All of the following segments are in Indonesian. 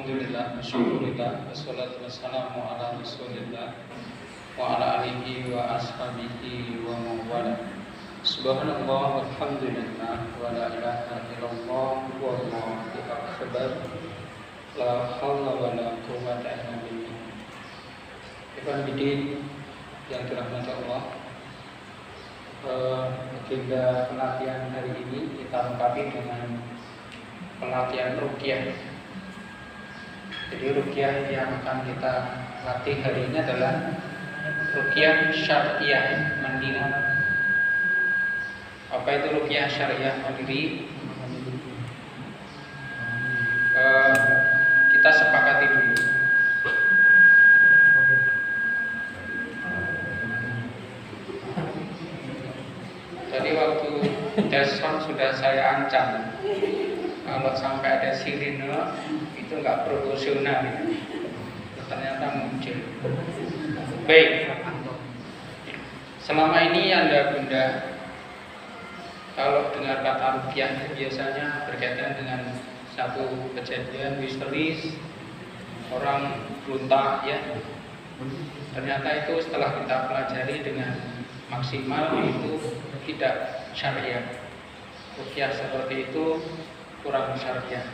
Alhamdulillah, syukurillah, wassalatu wassalamu ala rasulillah wa ala alihi wa ashabihi wa mawala. Subhanallah walhamdulillah wa la ilaha illallah wallahu akbar. La hawla wa la quwwata illa billah. Ikhwan bidin yang dirahmati Allah, agenda pelatihan hari ini kita lengkapi dengan pelatihan ruqyah. Jadi ruqyah yang akan kita latih hari ini adalah ruqyah syariah mandiri. Apa itu ruqyah syariah mandiri? Kita sepakati dulu. Jadi waktu deson sudah saya ancam, kalau sampai ada sirine itu nggak proporsional, ternyata muncul. Baik, selama ini Anda Bunda kalau dengar kata ruqyah biasanya berkaitan dengan satu kejadian misteris, orang lunta ya. Ternyata itu setelah kita pelajari dengan maksimal itu tidak syariah. Ruqyah seperti itu kurang syariah.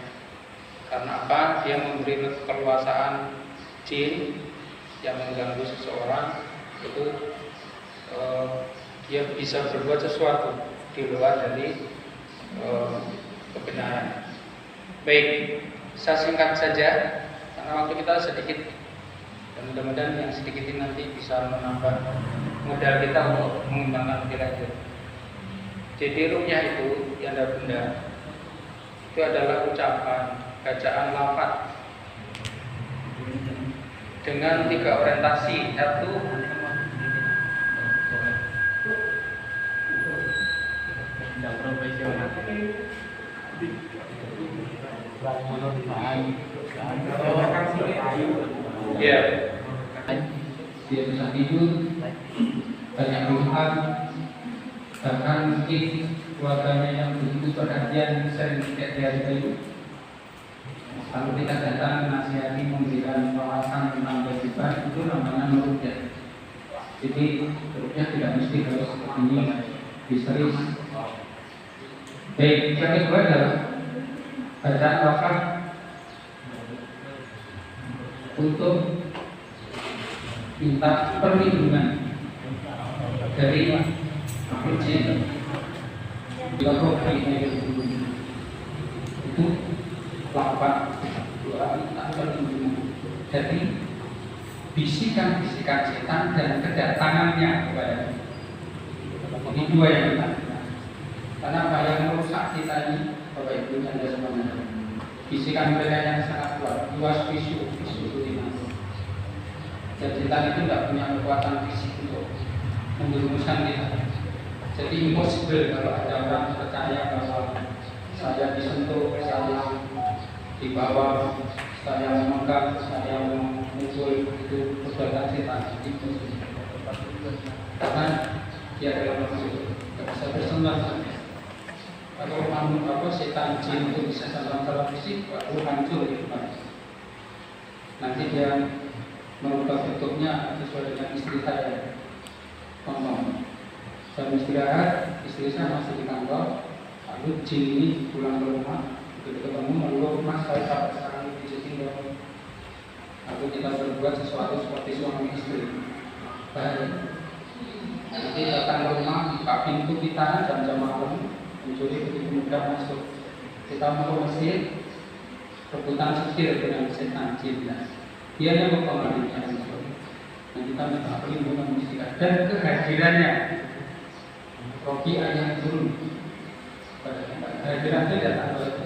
Karena apa? Dia memberi keleluasaan jin yang mengganggu seseorang itu dia bisa berbuat sesuatu di luar dari kebenaran. Baik, saya singkat saja karena waktu kita sedikit dan mudah-mudahan yang sedikit ini nanti bisa menambah modal kita untuk mengembangkan lebih lanjut. Jadi ruqyah itu yang ada Bunda itu adalah ucapan bacaan lafaz dengan 3 orientasi. Satu, ya, dia bisa tidur, banyak doa, bahkan mungkin keluarganya yang begitu perhatian sering tidak dihargai. Kalau kita datang nasihati memberikan wawasan tentang kehidupan, itu namanya meruqyah. Jadi ruqyah tidak mesti harus begini histeris. Baik, yang kedua adalah bacaan lafaz untuk minta perlindungan dari jin. Bila roh itu lafaz jadi bisikan-bisikan setan dan kedatangannya kepada ini 2 yang kita. Karena apa yang merusak kita ini, Bapak Ibu Anda semuanya, bisikan mereka yang sangat kuat, luas visu itu. Dan setan itu tidak punya kekuatan fisik untuk menjerumuskan kita. Jadi impossible kalau ada orang percaya bahwa saya disentuh, saya dibawa, saya memegang, saya memukul, itu perbuatan setan. Karena dia adalah makhluk tidak bisa bersentuhan. Kalau makhluk setan jin itu bisa secara fisik, baru hancur itu. Nanti dia merubah bentuknya sesuai dengan istri saya. Ngomong, jam istirahat, istri saya masih di kantor, lalu jin ini pulang ke rumah. Ketemu melulu mas saya sampai sekarang pijetin dong. Lalu kita berbuat sesuatu seperti suami istri. Baik. Nanti datang ke rumah, buka pintu kita jam-jam malam, mencuri begitu mudah masuk. Kita mau masjid, rebutan setir dengan setan jin. Dia yang mempengaruhi dan kita minta perlindungan mustika dan kehadirannya. Ruqyah yang turun pada kita. Kehadirannya datang oleh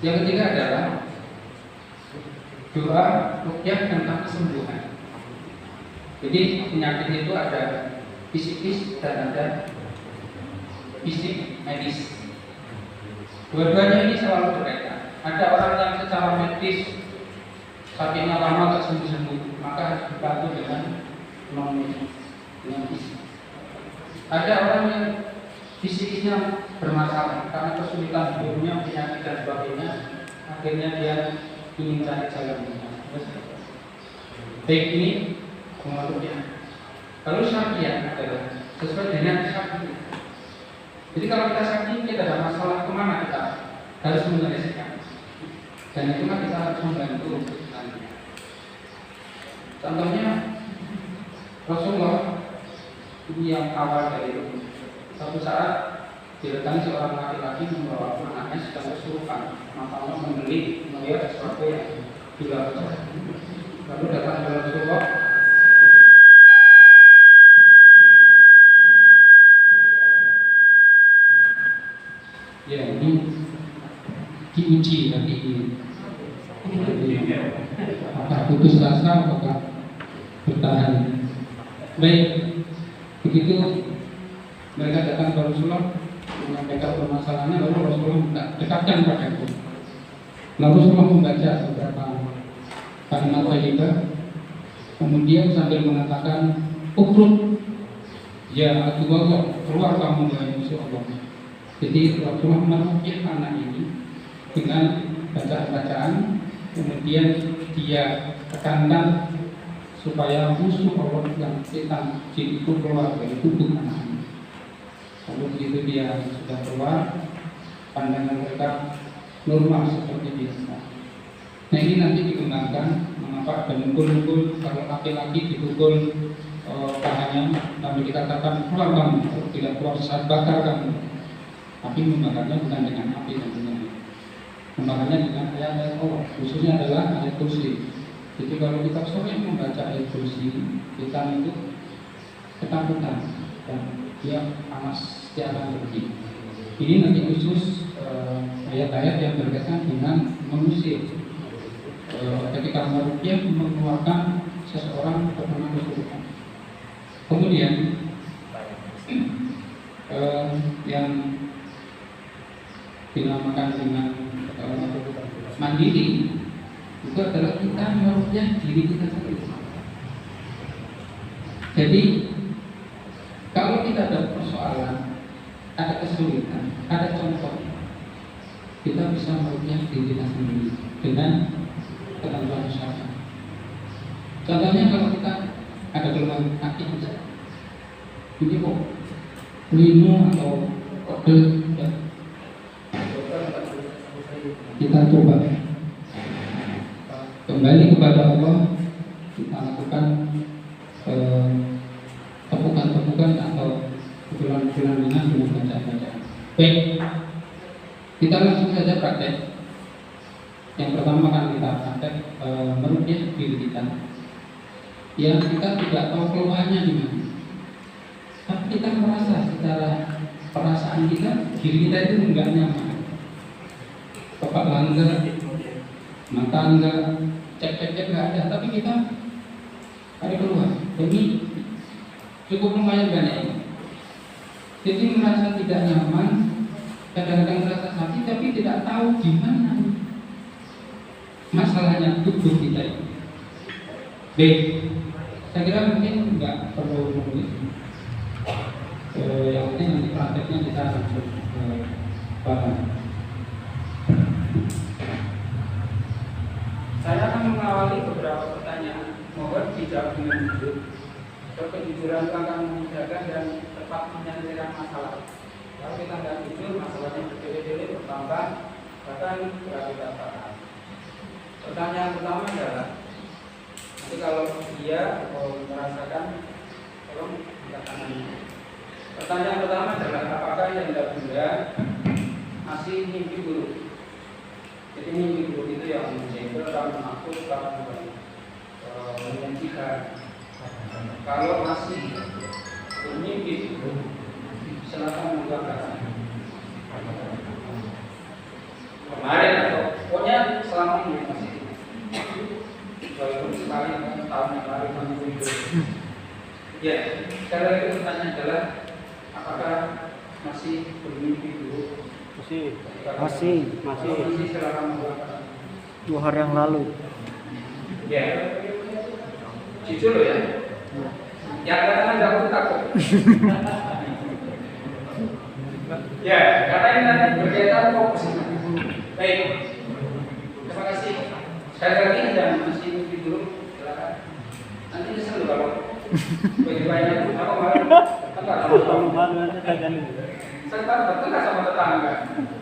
yang ketiga adalah doa ruqyah tentang kesembuhan. Jadi penyakit itu ada fisikis dan ada fisik medis. Dua-duanya ini selalu berkaitan. Ada orang yang secara medis sakitnya lama tak sembuh-sembuh, maka harus dibantu dengan non medis, dengan fisik. Ada orang yang fisiknya bermasalah karena kesulitan hidupnya, penyakit dan sebagainya, akhirnya dia ingin cari jalan. Baik, ini pengaruhnya. Lalu syariat adalah sesuai dengan syariat. Jadi kalau kita syariat, kita ada masalah kemana kita harus menyelesaikan. Dan itulah kita harus membantu nantinya. Contohnya Rasulullah ini yang awal dari itu. Suatu saat didatangi seorang laki-laki membawa anaknya sedang kesurupan, maka Allah membeli melihat sesuatu yang tidak wajar. Lalu datang ke Rasulullah. Ya, ini diuji nanti apakah putus asa, apakah bertahan. Baik, begitu mereka datang ke Rasulullah menyampaikan permasalahannya, lalu Rasulullah dekatkan padaku. Lalu Rasulullah membaca beberapa kalimat thayyibah, kemudian sambil mengatakan, "Ukhruj ya aduwallah, keluar kamu dari musuh Allah." Jadi Rasulullah meruqyah anak ini dengan bacaan-bacaan, kemudian dia tekankan supaya musuh Allah yang setan jin itu keluar dari tubuh anak ini. Lalu begitu dia sudah keluar, pandangan mereka normal seperti biasa. Nah, ini nanti dikembangkan mengapa ada mukul-mukul, kalau laki-laki dipukul pahanya, tapi dikatakan keluar kamu, kalau tidak keluar saat bakar kamu. Tapi membakarnya bukan dengan api tentunya, membakarnya dengan ayat-ayat Allah, khususnya adalah ayat kursi. Jadi kalau kita sering membaca ayat kursi, kita itu ketakutan dan dia panas, dia akan pergi. Ini nanti khusus ayat-ayat yang berkaitan dengan mengusir. Ketika meruqyah mengeluarkan seseorang terkena kesurupan. Kemudian yang dinamakan dengan mandiri itu adalah kita meruqyah diri kita sendiri. Jadi kalau kita ada persoalan, ada kesulitan, ada contoh, kita bisa meruqyah diri kita sendiri dengan ketentuan syariat. Contohnya kalau kita ada keluhan kaki, ini kok linu atau kode, ya, kita coba kembali kepada Allah, kita lakukan tepukan-tepukan atau pukulan-pukulan dengan bacaan-bacaan. Baik, kita langsung saja praktek. Yang pertama kan kita praktek meruqyah diri kita. Yang kita tidak tahu keluhannya di mana, tapi kita merasa secara perasaan kita, diri kita itu enggak nyaman. Kepala enggak, mata enggak, cek-cek enggak ada, tapi kita ada keluhan. Jadi cukup lumayan banyak. Jadi merasa tidak nyaman, kadang-kadang merasa sakit, tapi tidak tahu di mana masalahnya tubuh kita ini. Baik, saya kira mungkin enggak perlu menulis. Yang penting nanti prakteknya kita langsung paham. Saya akan mengawali beberapa pertanyaan. Mohon dijawab dengan jujur. Kejujuran akan menjaga dan tepat menyelesaikan masalah. Kalau kita tidak jujur, masalahnya bertele-tele bertambah, bahkan berabad-abad. Pertanyaan pertama adalah, nanti kalau dia merasakan, tolong katakan. Pertanyaan pertama adalah, apakah yang bunda masih mimpi buruk? Jadi mimpi buruk itu yang menjengkel, kalau menakut, kalau menyaksikan. Kalau masih bermimpi, silakan mengatakan. Kemarin atau pokoknya selama ini masih. Walaupun sekali tahun yang lalu masih mimpi. Ya, sekali lagi pertanyaan adalah, apakah masih bermimpi buruk? Masih silakan mengatakan. 2 hari yang lalu. Ya. Jujur ya. Yang katakan enggak takut. Ya, karena ini nanti berkaitan fokus. Baik. Saya lagi yang masih mimpi dulu, silakan. Nanti nyesel loh kalau bagi-baginya pun apa malah tetangga kalau Malu aja kagak. serta bertengkar sama tetangga.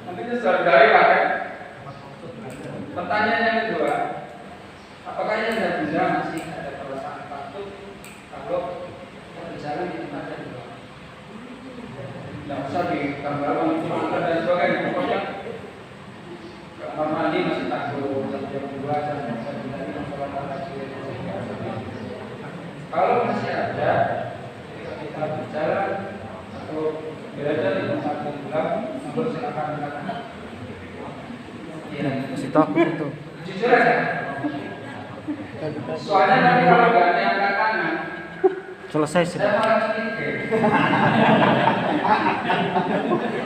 Nanti nyesel dari pakai. Pertanyaan yang kedua, apakah yang Anda masih ada perasaan takut kalau berbicara di tempat yang luar? Tidak usah digambarkan dan sebagainya. Pokoknya kamar mandi masih takut, jam 2 jam 3 kalau masih ada ketika kita bicara atau berada di tempat yang gelap, monggo silakan. Ya, Masih takut itu. jujur aja. Soalnya nanti kalau nggak ada yang angkat tangan, Selesai sih. saya malah curiga.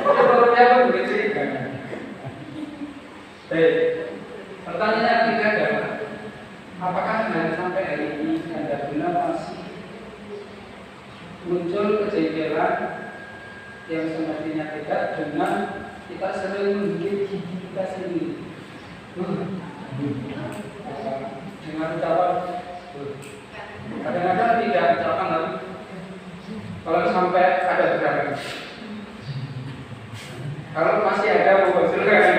Perutnya pun juga curiga. Baik, pertanyaan ketiga adalah apakah dari sampai hari ini Anda benar masih muncul kejengkelan yang semestinya tidak dengan kita sering menggigit gigi kita sendiri dengan ucapan kadang-kadang tidak ucapan tapi kalau sampai ada gerakan kalau masih ada mau silakan.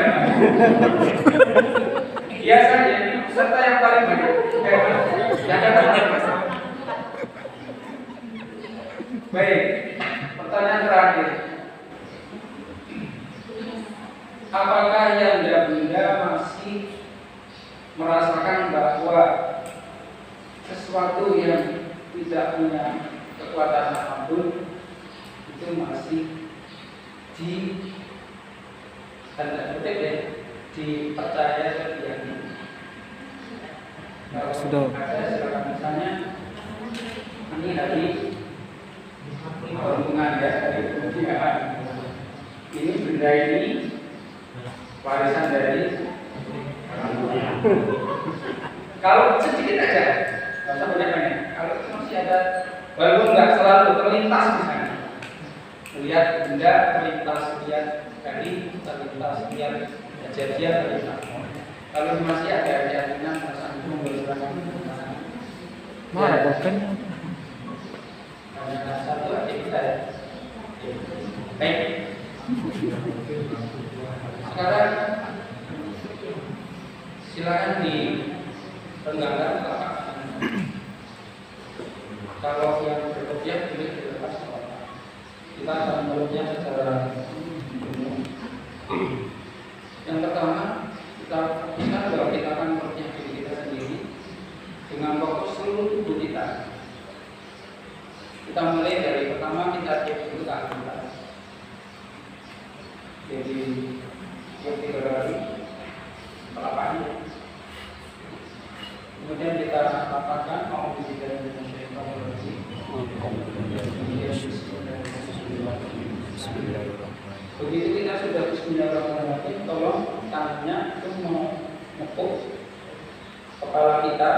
Biasanya ini peserta yang paling banyak yang datang. Baik, pertanyaan terakhir. Apakah yang Bunda masih merasakan bahwa sesuatu yang tidak punya kekuatan apapun itu masih di tanda kutip ya dipercaya seperti kalau Sudah. ada silakan misalnya ini dari perhubungan ya dari kemudian ini benda ini warisan dari kalau sedikit aja nggak usah banyak-banyak kalau itu masih ada walaupun nggak selalu terlintas misalnya melihat benda terlintas lihat dari terlintas lihat kejadian terlintas kalau masih ada keyakinan perasaan itu menggunakan Mana bahkan hanya satu aja kita ya. Baik. Sekarang silakan di penggambar kalau yang berkopiah boleh dilepas kita akan meluknya secara umum. Yang pertama kita fokuskan bahwa kita akan meluknya diri kita sendiri dengan fokus seluruh tubuh kita. Kita mulai dari pertama kita cek dulu kaki kita. Jadi yang tiga kali telapaknya. Kemudian kita katakan mau diberikan begitu kita sudah bismillahirrahmanirrahim, tolong tangannya itu menepuk kepala kita.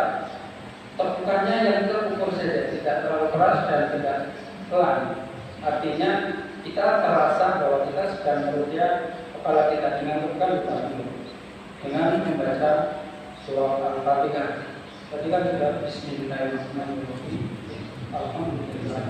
Tepukannya yang terukur saja, tidak terlalu keras dan tidak pelan. Artinya kita terasa bahwa kita sedang bekerja kepala kita dengan tepukan dengan membaca surah Al-Fatihah. Tadi kan sudah bismillahirrahmanirrahim. Alhamdulillah.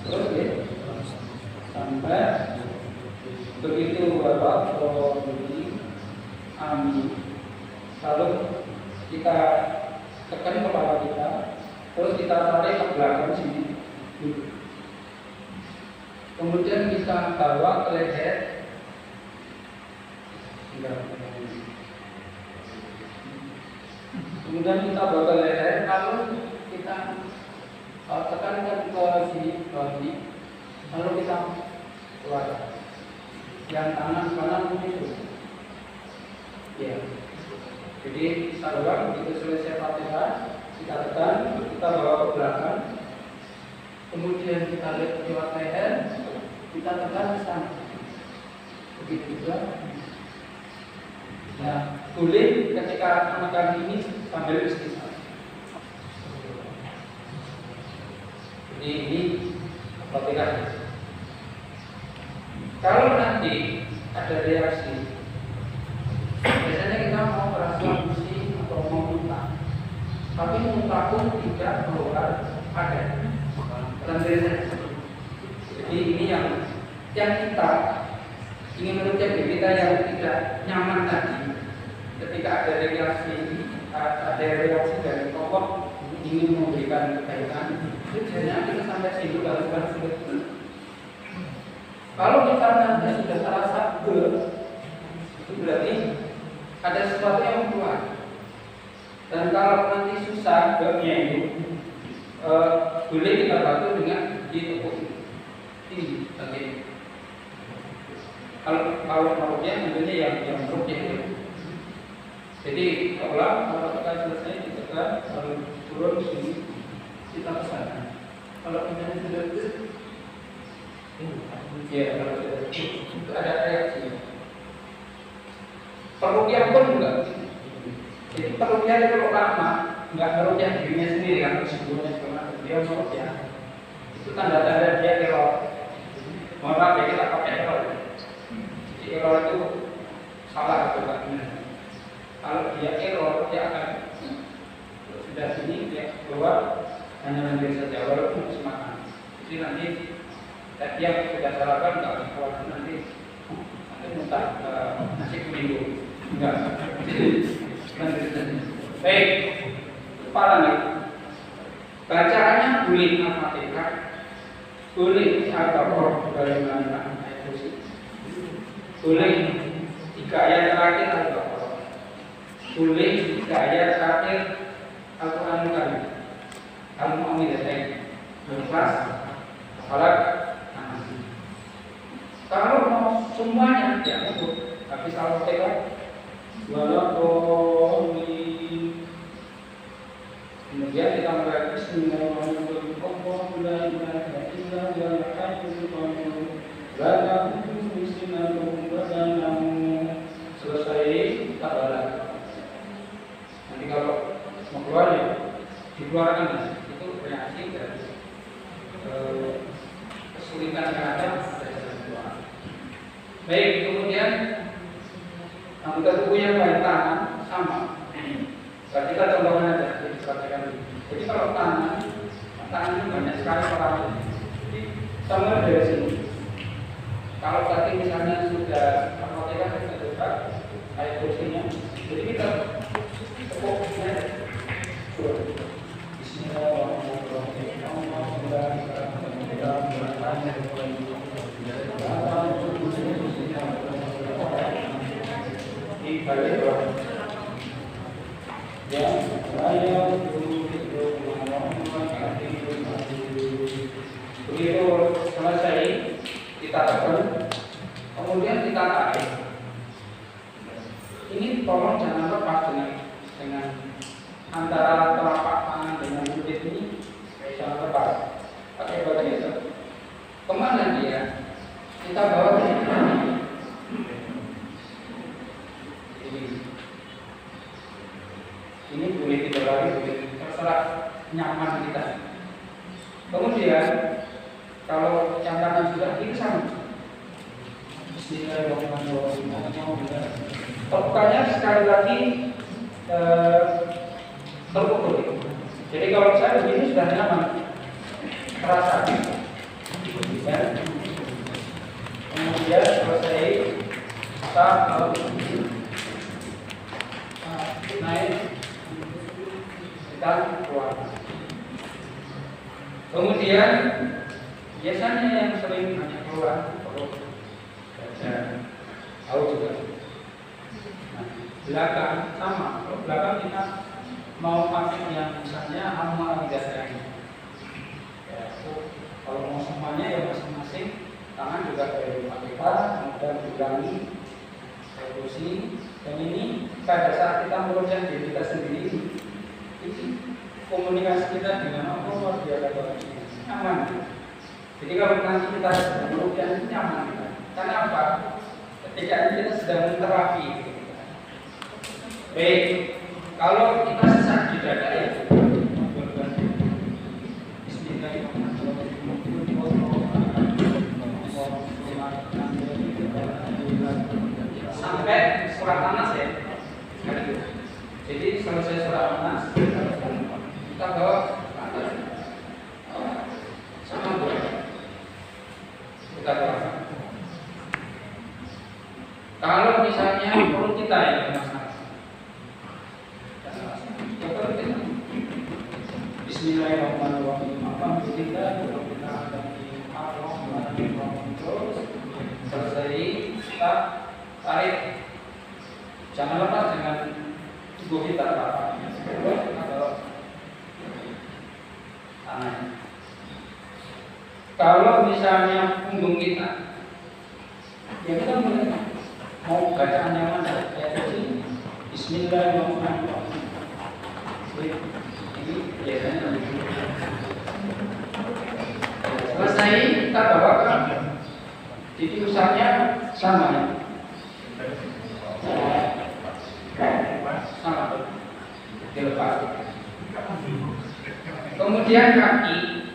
Terus ya, sampai begitu Bapak amin. Lalu kita tekan kepala kita, terus kita tarik ke belakang sini. Kemudian kita bawa ke leher. Kemudian kita bawa ke leher, lalu kita tekankan ke sini, bawah ini, lalu kita keluar. Yang tangan kanan itu, ya. Jadi kita bawa begitu selesai Fatihah, kita tekan, kita bawa ke belakang, kemudian kita lihat lewat leher, kita tekan ke sana. Begitu juga. Nah, boleh ketika menekan ini sambil istighfar. Jadi ini Al-Fatihah. Kalau nanti ada reaksi, biasanya kita mau merasa pusing atau mau muntah, tapi muntah pun tidak keluar ada. Jadi ini yang kita ingin menuju kita yang tidak nyaman tadi. Ketika ada reaksi dari tokoh ingin memberikan kebaikan, tujuannya kita sampai sini kalau bukan sulit. Kalau kita nanti sudah terasa itu berarti ada sesuatu yang keluar. Dan kalau nanti susah babnya itu, boleh kita bantu dengan ditekuk ini. Oke. Kalau rukyah tentunya yang rukyah itu. Jadi kalau kita selesai kita lalu turun ke sini kita kesana. Kalau kita sudah ya, kalau sudah itu ada reaksi. Perukyah pun enggak. Jadi perukyah itu kalau lama enggak merukyah dirinya sendiri kan, sebelumnya cuma dia merukyah. Itu tanda-tanda dia error. Mohon maaf ya, kita pakai error. Jadi error itu salah atau enggak. Kalau dia error, dia akan sudah sini dia keluar hanya menjadi saja walaupun semakan. Jadi nanti yang sudah sarapan nggak keluar nanti muntah nasi kuning enggak. Baik, kepala nih. Bacaannya boleh Al-Fatihah, boleh Al-Baqarah bagaimana ayat kursi, boleh 3 ayat terakhir Al-Baqarah, boleh 3 ayat terakhir Al-Quran Karim, Al-Mu'awwidhatain, Al-Ikhlas, Al-Falaq. Kalau mau semuanya ya untuk habis Al-Fatihah walaupun kemudian kita mulai Bismillahirrahmanirrahim. Selesai kita balas. Nanti kalau mau keluar ya dikeluarkan, itu reaksi dari kesulitan yang ada. Baik, kemudian anggota tubuh yang lain tangan sama. Berarti kita contohkan aja, diperhatikan. Jadi kalau tangan ini banyak sekali orang. Jadi sama dari sini. Kalau tadi misalnya sudah Al-Fatihah kita coba ayat kursinya. Jadi kita tepuk begitu selesai kita tekan, kemudian kita tarik. Ini tolong jangan lepas dengan antara telapak tangan dengan kulit ini, jangan lepas. Pakai bagian itu. Kemana dia? Kita bawa ke sini. Ini boleh tidak lagi, boleh terserah nyaman kita. Kemudian kalau cangkatan sudah ini sama. Bismillahirrahmanirrahim. Tepuknya sekali lagi terpukul. Jadi kalau saya begini sudah nyaman, terasa. Ya. Kemudian selesai kita naik, kita keluar. Kemudian biasanya yang sering banyak keluar kalau baca tahu juga. Nah, belakang sama. Kalau belakang kita mau pakai yang misalnya Al-Mu'awwidhatain. Ya, kalau mau semuanya ya masing-masing tangan juga dari Fatihah, kemudian diulangi kursi. Dan ini pada saat kita merujuk diri kita sendiri, ini komunikasi kita dengan Allah luar biasa nyaman. Jadi kalau nanti kita merujuk nyaman kita. Karena apa? Ketika ini kita sedang terapi. Baik, kalau kita sesak di dada ya, Bismillahirrahmanirrahim. Bismillahirrahmanirrahim. Alhamdulillah. Selesai, kita tarik. Jangan lepas dengan tubuh kita atau tangan. Kalau misalnya punggung kita, ya kita mulai mau bacaan yang mana? Ayat ini Bismillahirrahmanirrahim. Ini biasanya selesai kita bawakan. Jadi usahanya sama ya. Sama dilepas. Kemudian kaki.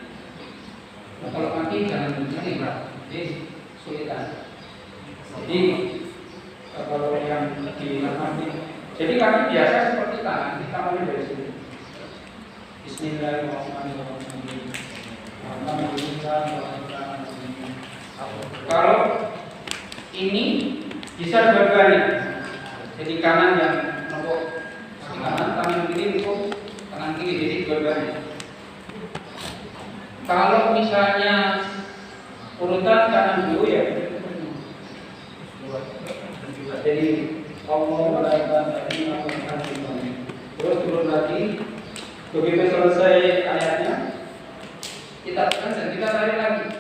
Nah, kalau kaki jangan begini Pak, jadi sulitan. Jadi kalau yang di kaki, jadi kaki biasa seperti tangan, kita mulai dari sini. Bismillahirrahmanirrahim. Kalau ini bisa dua-duanya, jadi kanan yang nempuk kanan, tangan kiri nempuk tangan kiri, jadi dua-duanya. Kalau misalnya urutan kanan dulu ya, jadi terus turun lagi. Begitu selesai ayatnya, kita tekan dan kita tarik lagi.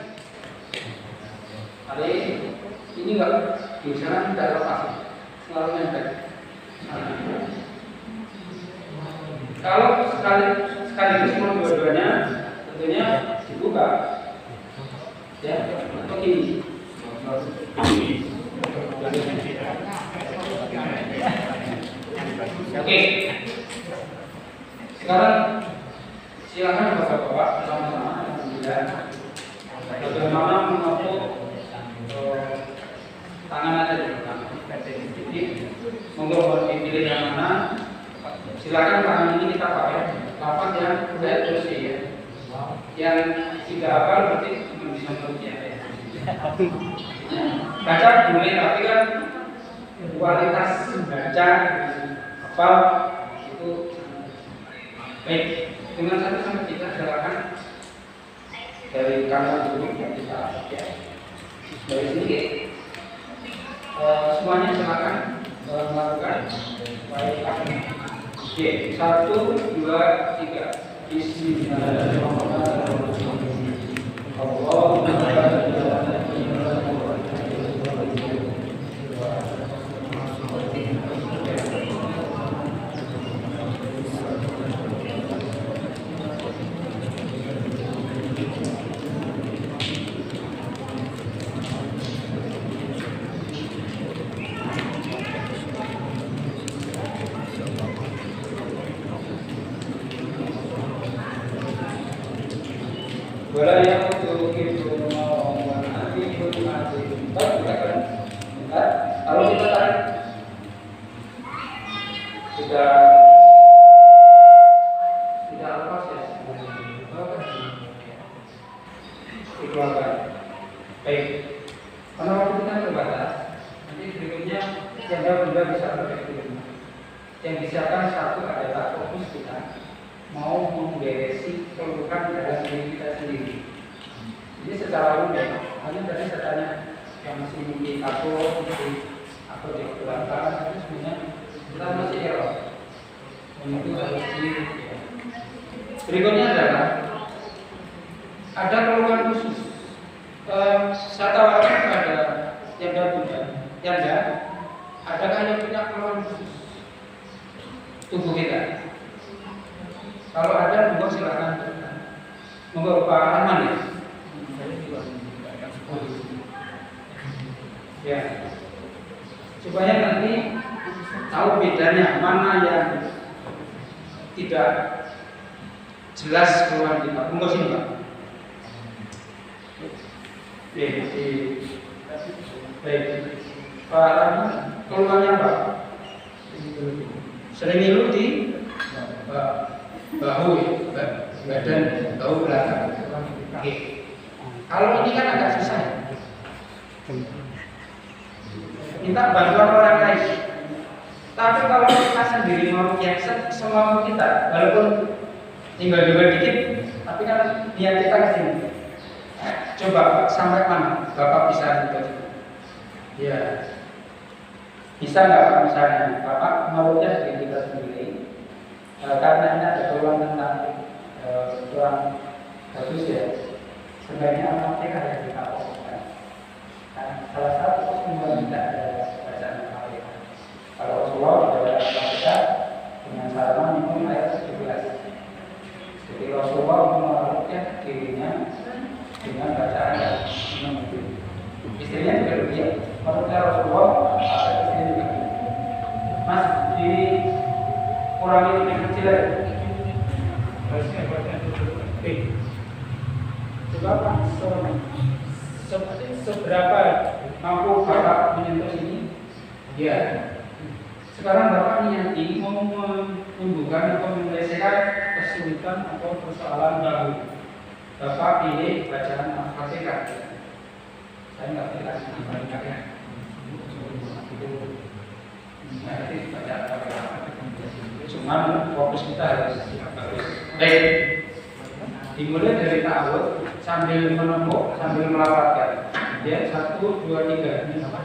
Tarik ini enggak di sana tidak lepas, selalu nempel. Kalau sekaligus mau dua-duanya, tentunya dibuka. Ya, begini. Oke. Sekarang silakan bapak-bapak sama-sama bagaimana mengatur tangan aja dulu. Jadi monggo dipilih yang mana. Silakan tangan ini kita pakai lapak yang saya tulis ya. Yang tidak hafal berarti bisa mengerti ya. Baca boleh tapi kan kualitas baca hafal itu baik. Dengan satu sama kita silakan dari kanan dulu kita ya. Dari sini semuanya silakan melakukan baik. Oke, 1, 2, 3. Bismillahirrahmanirrahim. Allahumma barik lana fi wala yaqutu hibbu wa nabiyul azim. Kalau kita tarik tidak lepas ya, dikeluarkan. Baik, karena waktu kita terbatas, nanti berikutnya janda bunda bisa berikutnya. Yang disiapkan satu adalah fokus kita mau memberesi keluhan dalam diri kita sendiri. Jadi secara umum, hanya tadi saya tanya yang masih mungkin atau di belakang itu sebenarnya kita masih error. Itu harus di. Berikutnya adalah ada keluhan khusus. Saya tawarkan kepada janda bunda, janda, adakah yang punya keluhan khusus tubuh kita? Kalau ada, monggo silakan. Monggo Pak Arman ya. Ya. Supaya nanti tahu bedanya mana yang tidak jelas keluhan kita. Monggo sini Pak. Baik. Pak Arman, keluhannya apa? Sering ngilu di bahu ya, badan, bahu belakang. Oke. Kalau ini kan agak susah. Minta bantuan orang lain. Tapi kalau kita sendiri mau semampu kita, walaupun tinggal juga dikit, tapi kan niat kita ke sini. Coba sampai mana Bapak bisa ribet? Ya, bisa nggak Pak misalnya Bapak menurutnya dari kita sendiri, karena ini ada keluhan tentang kurang bagus ya, sebenarnya nanti ada kita lakukan. Salah satu sumber tidak ada bacaan Al-Fatihah. Kalau Rasulullah ada Al-Fatihah dengan sarana minum air 17. Jadi Rasulullah melarutnya dirinya dengan bacaan yang minum itu. Istrinya juga demikian. Menurutnya Rasulullah ada istrinya juga. Mas di kurangi yang kecil aja. Coba Pak, seberapa mampu Bapak menyentuh ini? Ya. Sekarang Bapak niati mau membuka atau menyelesaikan kesulitan atau persoalan baru. Bapak pilih bacaan Al-Fatihah. Saya nggak pilih Al-Fatihah. Cuman fokus kita harus baik. Dimulai dari ta'awud sambil menembuk, sambil melafalkan. Ya, 1, 2, 3. Ini apa?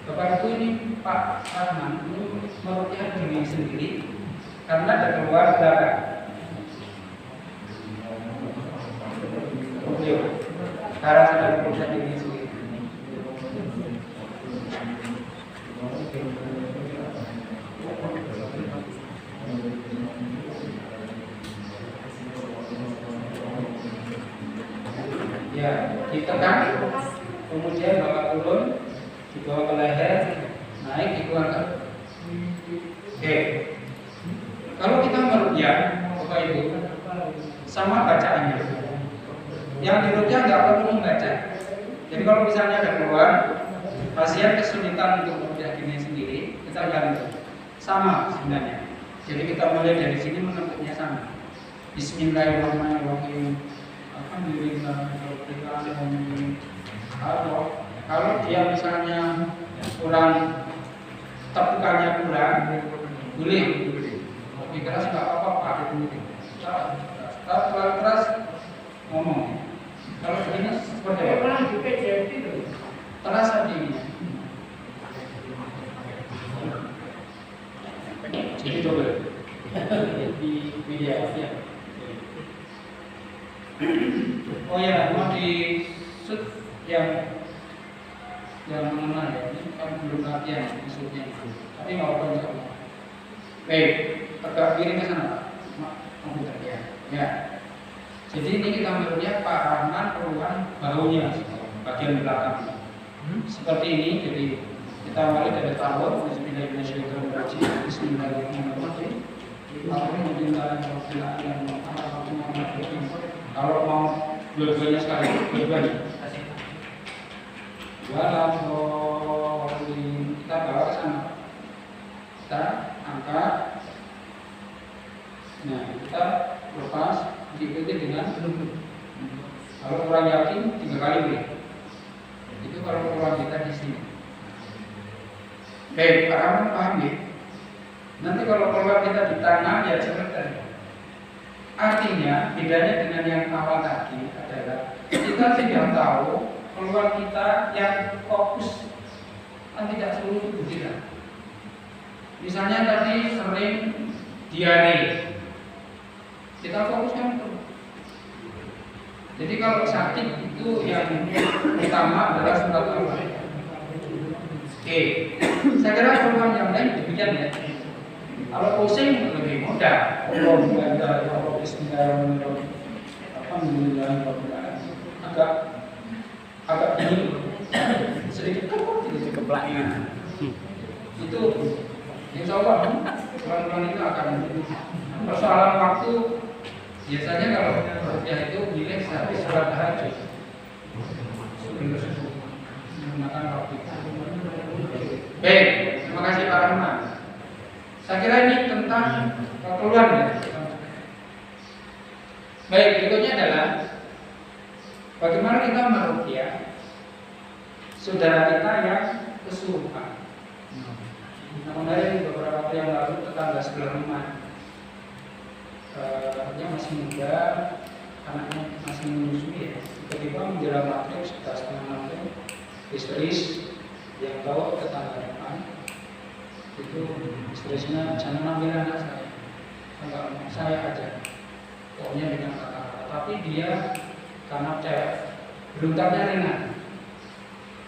Bapak Ibu ini Pak Rahman itu merukyah diri sendiri karena ada keluar darah. Darah sedang merukyah diri sendiri. Ya, ditekan, kemudian Bapak turun. Dibawa ke leher, naik, dikeluarkan. Oke. Kalau kita merukyah, Bapak Ibu, sama bacaannya. Yang dirukyah nggak perlu membaca. Jadi kalau misalnya ada keluar, pasien kesulitan untuk merukyah dirinya sendiri, kita ganti. Sama sebenarnya. Jadi kita mulai dari sini menentunya sama. Bismillahirrahmanirrahim. Alhamdulillahirobbilalamin. Kalau dia misalnya kurang, tepukannya kurang, boleh. Lebih keras nggak apa-apa. Terlalu keras ngomong. Kalau begini seperti apa? Terasa dinginnya. Jadi coba di media ya. Oh ya, mau di shoot yang mana ya? Ini kan belum latihan maksudnya. Tapi mau apa juga? Baik, agak kiri ke sana, Pak. Ya. Jadi ini kita melihat Pak Rahman keluhan bahunya, bagian belakang. Seperti ini. Jadi kita mulai dari tahun Bismillahirrahmanirrahim. Bismillahirrahmanirrahim. Kalau mau dua-duanya sekali, dua-duanya. Kita bawa ke sana. Kita angkat. Nah, kita lepas, diikuti dengan kalau kurang yakin 3 kali boleh. Itu kalau kurang kita di sini. Baik, Pak Rahman paham ya? Nanti kalau keluar kita di tangan ya seperti tadi. Artinya bedanya dengan yang awal tadi adalah kita tidak tahu keluar kita yang fokus kan tidak seluruh tubuh kita. Misalnya tadi sering diare, kita fokuskan itu. Jadi kalau sakit itu yang utama adalah surat Al-Fatihah. Oke, saya kira keluhan yang lain demikian ya. Kalau pusing lebih mudah. Bismillahirrahmanirrahim. Agak dingin, sedikit keplain. Itu insya Allah pelan-pelan itu akan persoalan waktu. Biasanya kalau rukyah itu milih habis sholat tahajud menggunakan waktu. Baik, terima kasih Pak Rahman. Saya kira ini tentang keluhan ya. Baik, berikutnya adalah bagaimana kita merukyah saudara kita yang kesurupan. Nah, kemarin beberapa waktu yang lalu tetangga sebelah rumah, dia masih muda, anaknya masih menyusui ya. Tiba-tiba menjelang maghrib sekitar setengah maghrib, histeris, yang tahu tetangga depan itu histerisnya, jangan ambil anak saya, enggak mau, saya aja. Pokoknya dengan kata-kata. Tapi dia karena cewek, berontaknya ringan.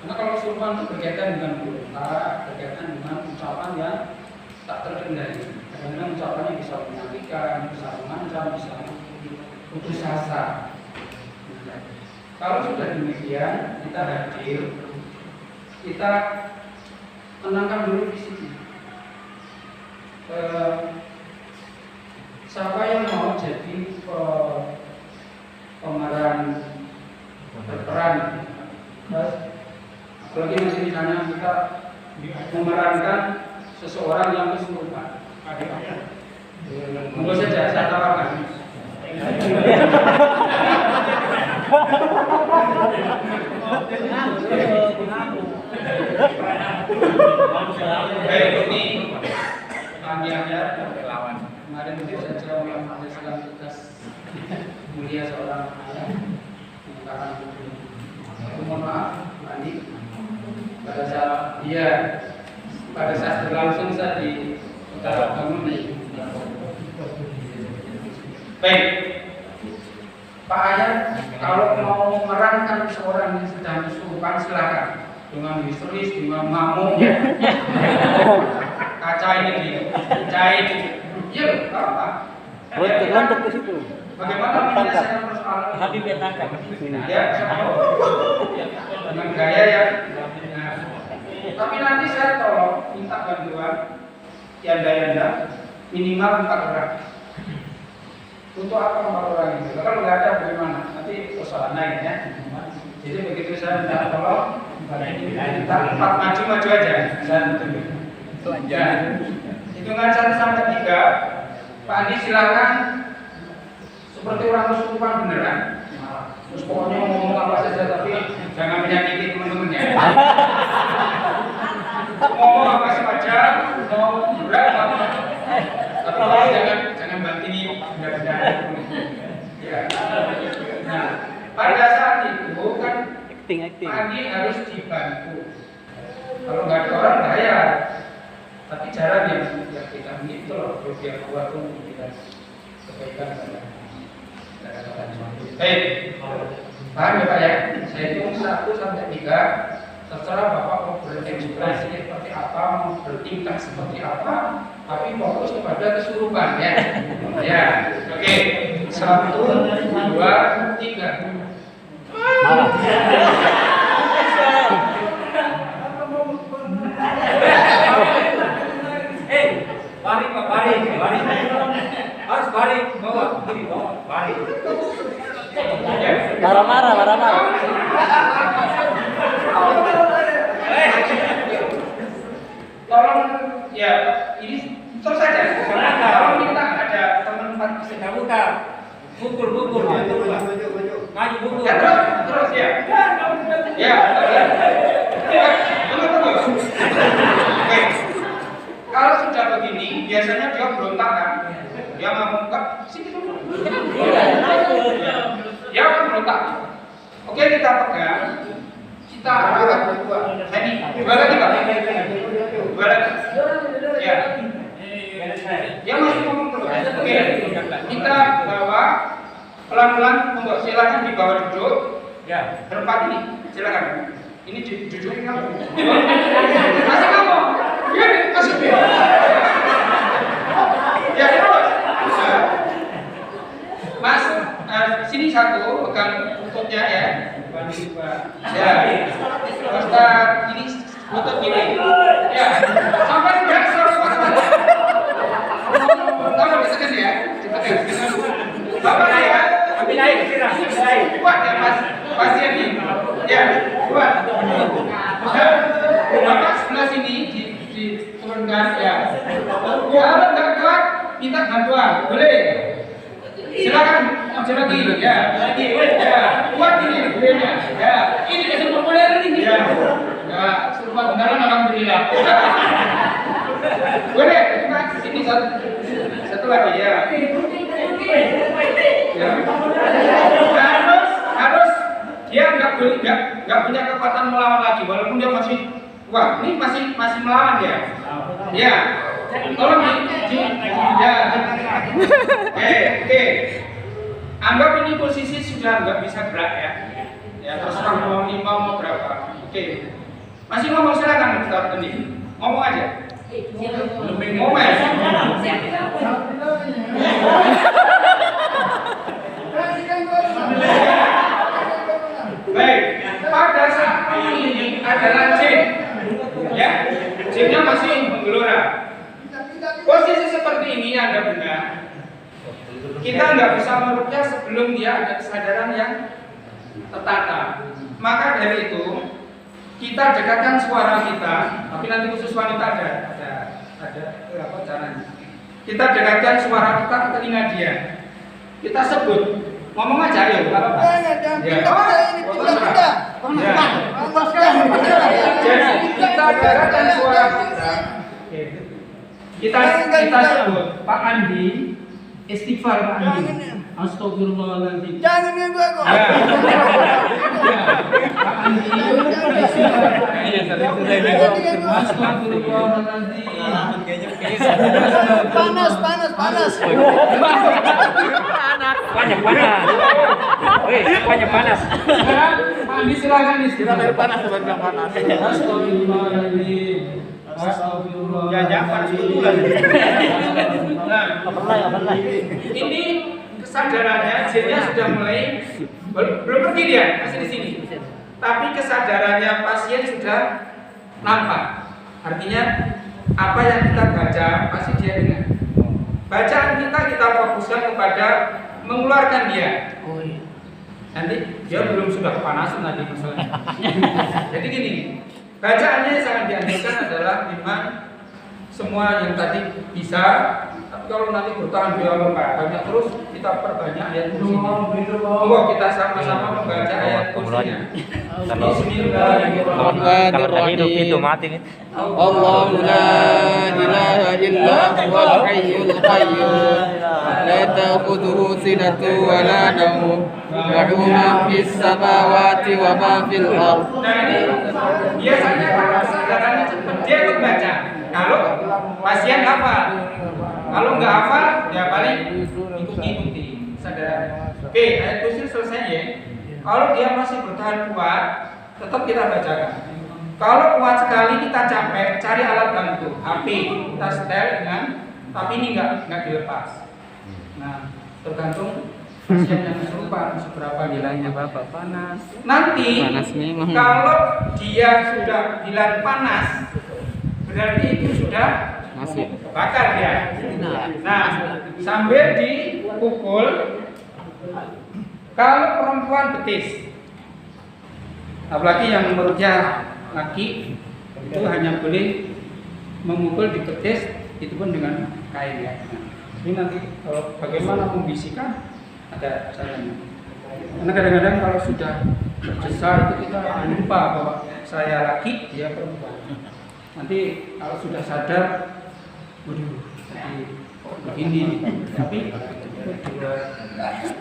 Karena kalau kesurupan itu berkaitan dengan berontak, berkaitan dengan ucapan yang tak terkendali. Kadang-kadang ucapannya bisa menyakitkan, bisa mengancam, bisa putus asa. Kalau sudah demikian, kita hadir, kita tenangkan dulu fisiknya. Siapa yang mau jadi pemeran berperan, apalagi nanti misalnya kita memerankan seseorang yang kesurupan, monggo saja saya tawarkan. Ini panggilannya lawan. Kemarin itu saja melaksanakan tugas mulia seorang ayah mengatakan aku mohon maaf Andi pada saat berlangsung saya di utara bangun. Baik, Pak Ayat, kalau mau memerankan seorang yang sedang kesurupan silakan dengan histeris, dengan ngamuk, kaca ini dicait, iya apa? Loncat ke situ. Bagaimana menyelesaikan persoalan? Habib yang tangkap. Ya, dengan gaya ya. Nah, tapi nanti saya tolong minta bantuan yanda minimal 4 orang. Untuk apa 4 orang itu? Kalau nggak ada bagaimana? Nanti persoalan lain ya. Jadi begitu saya minta tolong, kita 4 maju aja dan ya. Hitungan 1 sampai 3, Pak Andi silakan seperti orang kesurupan beneran. Terus pokoknya ngomong apa saja tapi jangan menyakiti teman-teman ya. Ngomong apa saja, mau berat apa. Tapi jangan bantini benda-benda. Ya. Nah, pada saat itu kan Acting. Pak Andi harus dibantu. Kalau nggak ada orang bayar. Tapi cara yang kita begitu loh, biar kuat pun kita kebaikan saja. Baik, paham ya Pak ya? Saya hitung 1 sampai 3. Terserah Bapak mau berekspresi seperti apa, mau bertingkah seperti apa, tapi fokus kepada kesurupan ya. Ya, oke. 1, 2, 3. Marah. Balik Pak, balik. Harus balik, bawa, gini, bawa, balik. Marah. Tolong ya, ini terus saja. Kalau kita ada teman 4 bisa Nggak buka. Pukul, maju pukul. ya, terus ya. Ya, tunggu. Oke. Kalau sudah begini, biasanya dia berontak kan? Dia ngomong enggak, sini dulu. Dia akan berontak. Oke, kita pegang. Kita arahkan berdua. Jadi, dua lagi Pak. Dua lagi. Ya. Dia masih ngomong terus. Oke, kita bawa pelan-pelan. Monggo silakan dibawa duduk. Ya. Berempat ini, silakan. Ini duduk kamu. Masih ngomong. Ya, masih. Ya, terus. Mas, sini 1 pegang lututnya ya. Ya. Ustaz, ini lutut ini. Ya. Sampai enggak suara mana-mana. Tolong ditekan ya. Ditekan. Bapak ya. Tapi naik, naik. Kuat ya Mas. Pasien ini. Ya, kuat. Bapak sebelah sini diturunkan ya. Kalau enggak kuat, minta bantuan. Boleh. Silakan maju lagi. Ya, lagi. Ya, kuat ini. Ya, ini kesempatan populer ini. Ya. tempat beneran alhamdulillah. Boleh, ini satu lagi ya. Ya. Harus dia nggak punya kekuatan melawan lagi, walaupun dia masih wah ini masih melawan dia. Ya, tolong ya. Oke. Anggap ini posisi sudah nggak bisa gerak ya. Ya terserah mau 5 mau berapa. Oke. Masih ngomong silakan Ustaz ini. Ngomong aja. Ngomong ya. Baik, pada saat ini adalah jin, ya, jinnya masih menggelora. Posisi seperti ini Anda benar. Kita nggak bisa meruqyah sebelum dia ada kesadaran yang tertata. Maka dari itu kita dekatkan suara kita, tapi nanti khusus wanita ada apa caranya? Kita dekatkan suara kita ke telinga dia. Kita sebut. Ngomong aja ya, enggak apa-apa. Ya. Jadi kita dengarkan suara kita. Kita sebut Pak Andi, istighfar Pak Andi. Astagfirullahaladzim. Jangan nih gua kok. Pak Andi, Astagfirullahaladzim. Panas. Banyak panas. Sekarang Pak Andi silakan istighfar. Panas buat bilang panas. Astagfirullahaladzim. Astagfirullah. Jangan panas betulan. Nah, ini kesadarannya, jinnya sudah mulai belum pergi dia, masih di sini. Tapi kesadarannya pasien sudah nampak. Artinya apa yang kita baca pasti dia dengar. Bacaan kita fokuskan kepada mengeluarkan dia. Nanti dia belum sudah kepanasan tadi masalahnya. Jadi gini, bacaannya yang sangat dianjurkan adalah memang semua yang tadi bisa. Tapi kalau nanti bertahan dia banyak terus, kita perbanyak ayat kursinya. Monggo kita sama-sama membaca ayat kursinya. Bismillahirrahmanirrahim. Kalau tadi hidup itu mati nih. Allahu la ilaha illa huwal hayyul qayyum la ta'khudhuhu sinatun wa la nawm lahu ma fis samawati wa ma fil ardh. Nah ini biasanya kalau kesadarannya cepat dia ikut baca. Kalau pasien hafal, kalau nggak hafal ya paling ikuti kesadaran. Oke, ayat kursi selesai ya. Kalau dia masih bertahan kuat, tetap kita bacakan. Kalau kuat sekali kita capek, cari alat bantu, HP, kita setel dengan, tapi ini nggak dilepas. Nah, tergantung pasien yang kesurupan seberapa nilainya bapak panas. Nanti kalau dia sudah bilang panas, berarti itu sudah bakar dia. Nah, sambil dipukul. Kalau perempuan betis, apalagi yang meruqyah laki, itu hanya boleh memukul di betis, itu pun dengan kain ya. Nah, ini nanti kalau bagaimana membisikkan ada caranya. Karena kadang-kadang kalau sudah besar itu kita lupa bahwa saya laki, dia perempuan. Nanti kalau sudah sadar, waduh, begini. Tapi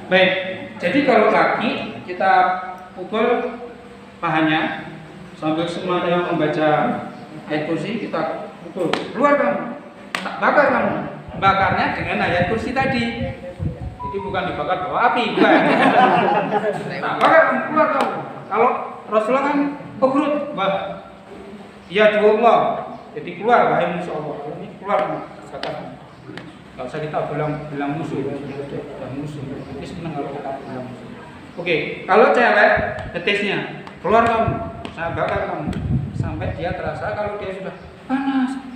baik. Jadi kalau laki kita pukul pahanya sambil semuanya membaca ayat kursi, kita pukul. Keluar kamu, bakar kamu. Bakarnya dengan ayat kursi tadi. Jadi bukan dibakar bawa api, bukan. Bakar kamu, keluar kamu. Kalau Rasulullah kan ukrut, ya Allah. Jadi keluar wahai musuh Allah. Ini keluar katakan. Kalau usah kita bilang musuh, bilang musuh. Ini senang kalau kita bilang musuh. Oke, kalau cewek betisnya keluar kamu, saya bakar kamu sampai dia terasa kalau dia sudah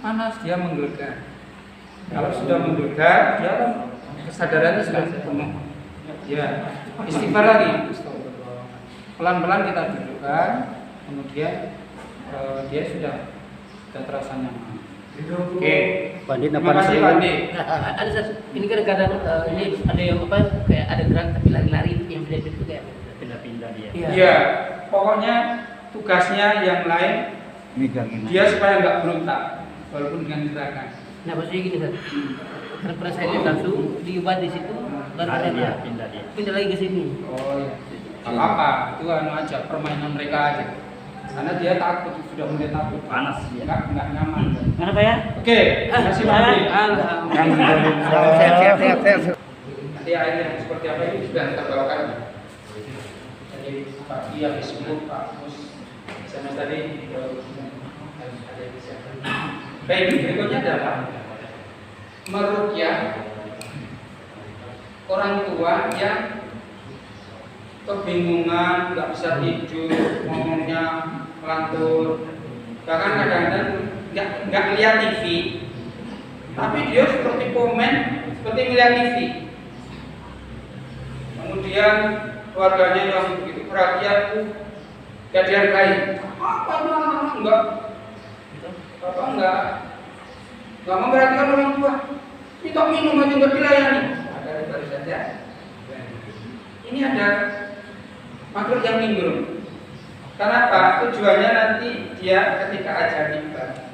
panas dia menggelegar. Kalau sudah menggelegar, dia kan kesadarannya sudah penuh. Ya, istighfar lagi. Pelan-pelan kita dudukkan, kemudian dia sudah terasa nyaman. Oke, terima kasih Pak Andi. Ada ini kadang-kadang ini ada yang apa kayak ada gerak tapi lari-lari yang beda itu kayak Pindah-pindah dia. Iya, pokoknya tugasnya yang lain Dia supaya nggak berontak walaupun dengan gerakan. Nah, maksudnya gini kan. Karena pernah saya lihat langsung diubah di situ, lalu ternyata pindah lagi ke sini. Oh iya. Apa? Itu anu aja permainan mereka aja. Karena dia takut, sudah mulai takut. Panas. Nggak nyaman. Kenapa ya? Oke, kasih Pak. Alhamdulillah. Nanti air yang seperti apa ini sudah kita bawakan. Jadi pagi habis subuh Pak Mus sama tadi ada yang bisa. Baik, berikutnya adalah meruqyah orang tua yang kebingungan, nggak bisa tidur, ngomongnya melantur, bahkan kadang-kadang nggak lihat TV, tapi dia seperti komen, seperti melihat TV. Kemudian keluarganya yang begitu perhatian, gak dihargai. Apa itu enggak? Bapak enggak memperhatikan orang tua. Minta minum aja nggak dilayani. Ada baru saja. Ini ada makhluk yang nimbrung. Kenapa? Tujuannya nanti dia ketika ajar tiba,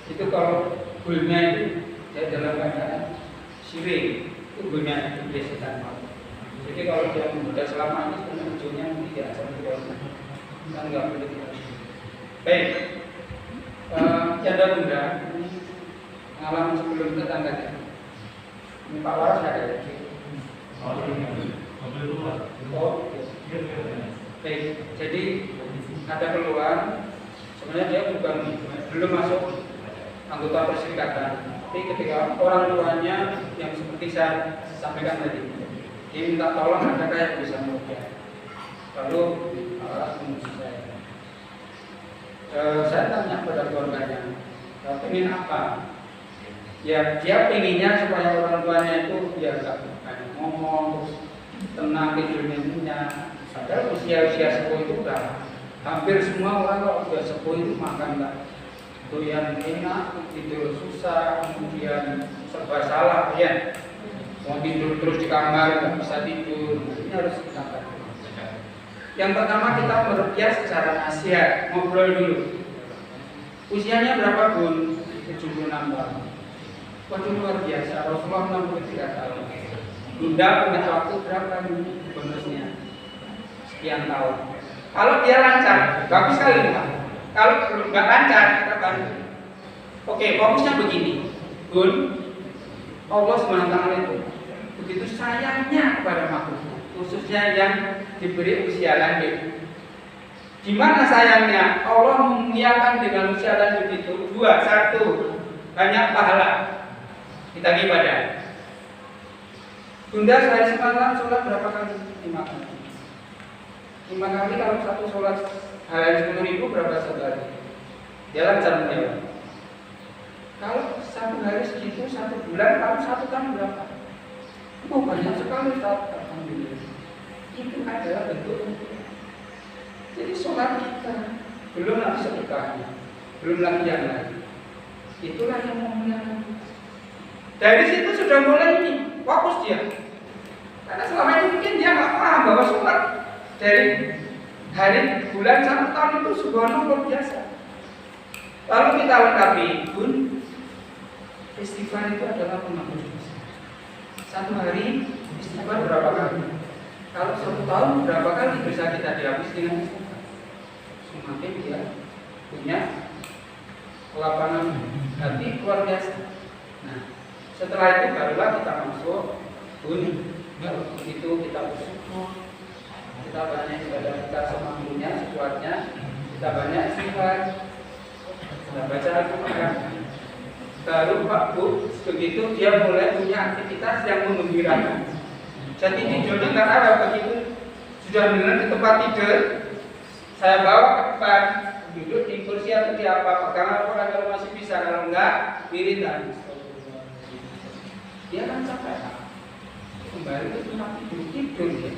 itu kalau gulnya itu dia dalam keadaan syirik, itu gulnya iblis setan. Jadi kalau dia sudah selama ini sebenarnya ujungnya nanti dia ajar tiba, kan nggak boleh tidak. Baik, janda bunda ini pengalaman sebelum tetangganya. Ini Pak Waras ada ya? Oh, baik. Jadi ada keluhan. Sebenarnya dia belum masuk anggota perserikatan. Tapi ketika orang tuanya yang seperti saya sampaikan tadi, dia minta tolong adakah yang bisa meruqyah. Lalu Waras menguji saya. Saya tanya pada keluarganya, pengen apa? Ya dia pengennya supaya orang tuanya itu ya nggak ngomong, terus tenang tidurnya nyenyak. Padahal usia-usia sepuh itu udah hampir semua orang kalau udah sepuh itu makan nggak doyan enak, tidur susah, kemudian serba salah ya. Mau tidur terus di kamar nggak bisa tidur, ini harus kita lakukan. Yang pertama kita meruqyah secara nasihat, ngobrol dulu. Usianya berapa Bun? 76 tahun. Waduh luar biasa, Rasulullah 63 tahun. Bunda punya waktu berapa ini bonusnya? Sekian tahun. Kalau dia lancar, bagus sekali Pak. Kalau nggak lancar, kita bantu. Oke, fokusnya begini, Bun. Allah SWT itu begitu sayangnya kepada makhluk, khususnya yang diberi usia lanjut. Gimana sayangnya? Allah memuliakan dengan usia lanjut itu dua, satu, banyak pahala. Kita ibadah. Bunda saya semalam sholat berapa kali? 5 kali. 5 kali kalau satu sholat hal 10.000 berapa sehari? Jalan jam menjawab. Kalau satu hari segitu, 1 bulan, kalau 1 tahun berapa? Oh banyak sekali Ustaz. Alhamdulillah. Itu adalah bentuk. Jadi sholat kita belum lagi sedekahnya, belum lagi yang lain. Itulah yang memuliakan. Dari situ sudah mulai ini fokus dia. Karena selama ini mungkin dia nggak paham bahwa sholat dari hari, bulan, 1 tahun itu subhanallah luar biasa. Lalu kita lengkapi pun istighfar itu adalah penghapus dosa. 1 hari istighfar berapa kali? Kalau 1 tahun berapa kali bisa kita dihapus dengan istighfar? Semakin dia punya kelapangan hati luar biasa. Nah, setelah itu barulah kita masuk pun. Kalau begitu kita bersyukur, kita banyak ibadah kita semampunya, sekuatnya, kita banyak istighfar, kita baca Al-Quran. Baru Pak Bu, begitu dia mulai punya aktivitas yang menggembirakan. Jadi tidurnya nggak ada begitu, sudah benar di tempat tidur, saya bawa ke depan, duduk di kursi atau di apa, pegangan Al-Quran kalau masih bisa, kalau enggak, wiridan. Dia kan capek. Kembali ke tempat tidur ya.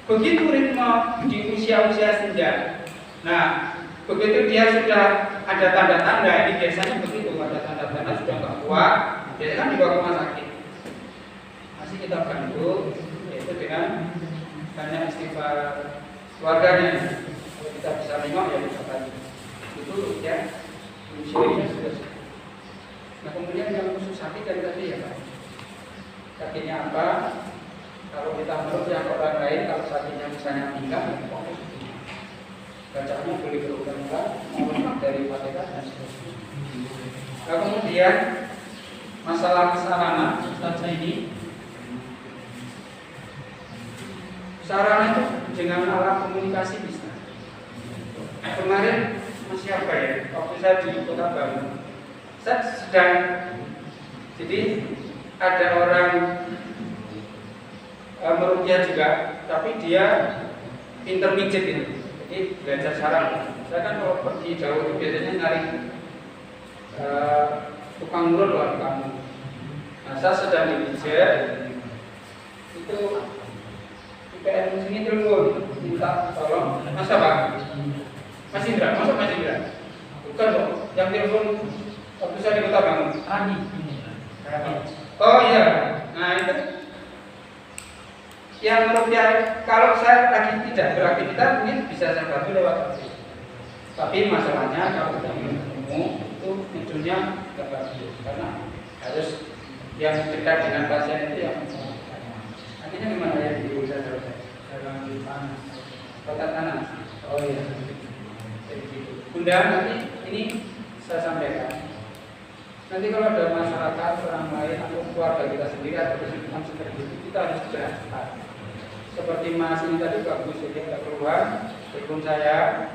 Begitu ritme di usia-usia senja. Nah, begitu dia sudah ada tanda-tanda, ini biasanya begitu, ada tanda-tanda sudah nggak kuat, biasanya kan dibawa ke rumah sakit. Masih kita bantu, yaitu dengan banyak istighfar keluarganya. Kalau kita bisa nengok ya bisa tadi. itu ya usianya sudah. Nah kemudian yang khusus sakit dari tadi ya Pak, sakitnya apa? Kalau kita menurut yang orang lain, kalau sakitnya misalnya pinggang, bacaannya boleh berulang-ulang, maupun dari Fatihah dan seterusnya. Nah kemudian masalah sarana, Ustaz ini sarana itu dengan alat komunikasi bisa. Kemarin masih apa ya? Waktu saya di Kota Baru, saya sedang, jadi ada orang meruqyah juga, tapi dia intermediate ini, jadi belajar saraf. Saya kan kalau pergi jauh itu biasanya nyari tukang urut loh kamu. Nah saya sedang dipijat, itu IPM sini dulu minta tolong, masa Pak? Mas Indra, masa Mas Indra? Bukan dong, yang telepon waktu saya di Kota Bangun. Oh iya, nah itu yang merupiah, kalau saya lagi tidak beraktivitas mungkin bisa saya bantu lewat HP. Tapi masalahnya kalau sudah ketemu itu videonya tidak bagus karena harus yang dekat dengan pasien itu yang akhirnya gimana ya di bisa selesai dalam kotak kanan. Oh iya, jadi gitu. Bunda nanti ini saya sampaikan. Nanti kalau ada masyarakat orang lain atau keluarga kita sendiri atau kesulitan seperti itu kita harus segera cepat. Seperti Mas ini tadi bagus, jadi ada keluar, telepon saya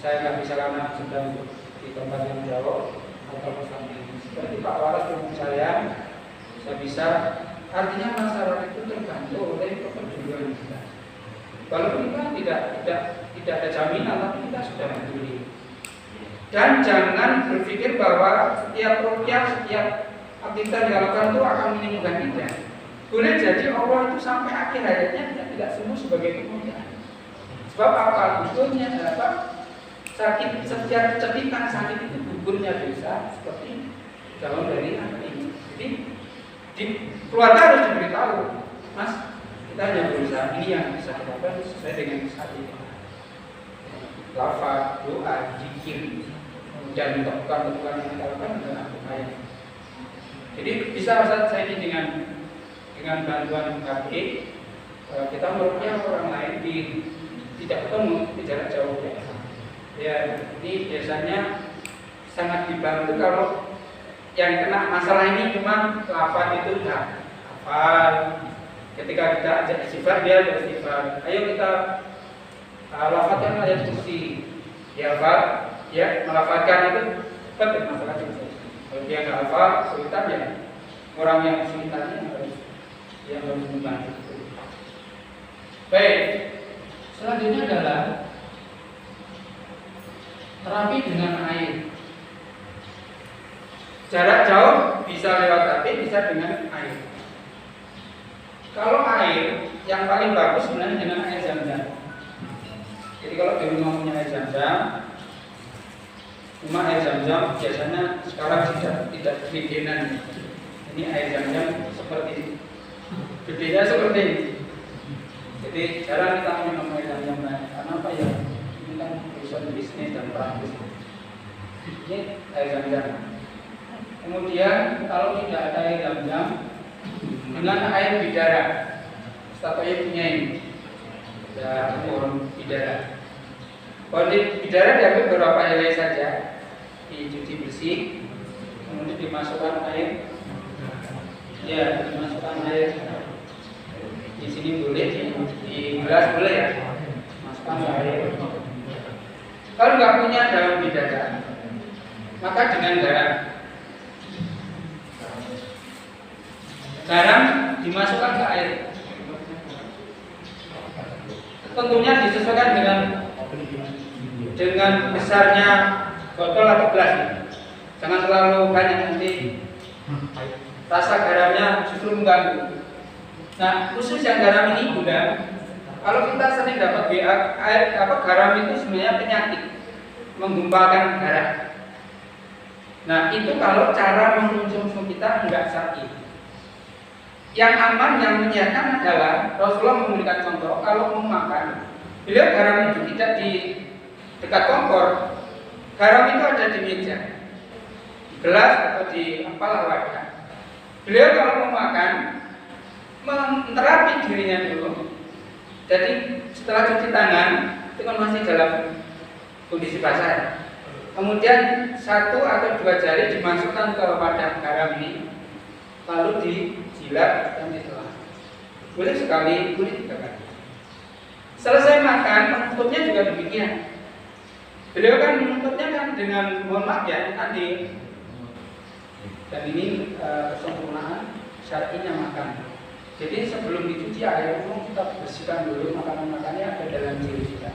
nggak bisa karena sedang di tempat yang jauh atau sampai. Seperti Pak Waras telepon saya bisa. Artinya masyarakat itu terbantu oleh kepedulian kita. Walaupun kita tidak ada jaminan, tapi kita sudah peduli. Dan jangan berpikir bahwa setiap ruqyah, setiap aktivitas dilakukan itu akan menyembuhkan kita. Boleh jadi Allah itu sampai akhir hayatnya tidak sembuh sebagai kemuliaan. Sebab apa? Gugurnya apa? Sakit setiap cekikan sakit itu gugurnya dosa seperti daun dari anak ini. Jadi di keluarga harus diberitahu, Mas, kita hanya berusaha ini yang bisa kita lakukan sesuai dengan saat ini. Lafaz, doa, zikir, dan tepukan-tepukan yang kita lakukan dengan upaya. Jadi bisa saya ini dengan bantuan KB kita meruqyah orang lain tidak ketemu di jarak jauh ya. Ini biasanya sangat dibantu kalau yang kena masalah ini cuma lafaz itu enggak hafal. Ketika kita ajak istighfar dia beristighfar. Ayo kita lafazkan ayat kursi. Ya Pak, ya melafazkan itu cepat masalah itu. Kalau dia enggak hafal, kesulitan ya orang yang kesulitannya yang harus membantu. Baik, selanjutnya adalah terapi dengan air. Jarak jauh bisa lewat air, bisa dengan air. Kalau air yang paling bagus sebenarnya dengan air Zam-Zam. Jadi kalau di rumah punya air Zam-Zam, cuma air Zam-Zam biasanya sekarang tidak bikinan. Ini air Zam-Zam seperti ini. Gedenya seperti ini. Jadi jarang kita minum air Zam-Zam karena apa ya? Ini kan urusan bisnis dan praktis. Ini air Zam-Zam. Kemudian kalau tidak ada air Zam-Zam dengan air bidara. Ustaz punya ini. Ya, pohon bidara. Pohon bidara diambil beberapa helai saja, dicuci bersih, kemudian dimasukkan air. Ya, dimasukkan air. Di sini boleh, di gelas boleh ya. Masukkan air. Kalau nggak punya daun bidara, maka dengan garam. Garam dimasukkan ke air. Tentunya disesuaikan dengan besarnya botol atau gelas. Jangan terlalu banyak nanti rasa garamnya justru mengganggu. Nah, khusus yang garam ini Bunda, kalau kita sering dapat garam itu sebenarnya penyakit, menggumpakan darah. Nah, itu kalau cara mengkonsumsi kita enggak syar'i. Yang aman, yang menyehatkan adalah Rasulullah memberikan contoh kalau mau makan, beliau garam itu tidak di dekat kompor, garam itu ada di meja, di gelas atau di apalah wadah. Beliau kalau mau makan menterapi dirinya dulu. Jadi setelah cuci tangan itu kan masih dalam kondisi basah. Kemudian 1 atau 2 jari dimasukkan ke wadah garam ini, lalu dijilat dan ditelan. Boleh sekali, boleh 3 kali. Selesai makan, menutupnya juga demikian. Beliau kan menutupnya kan dengan mohon maaf ya tadi. Dan ini kesempurnaan syar'inya makan. Jadi sebelum dicuci air kita bersihkan dulu makanan-makannya ada dalam diri kita.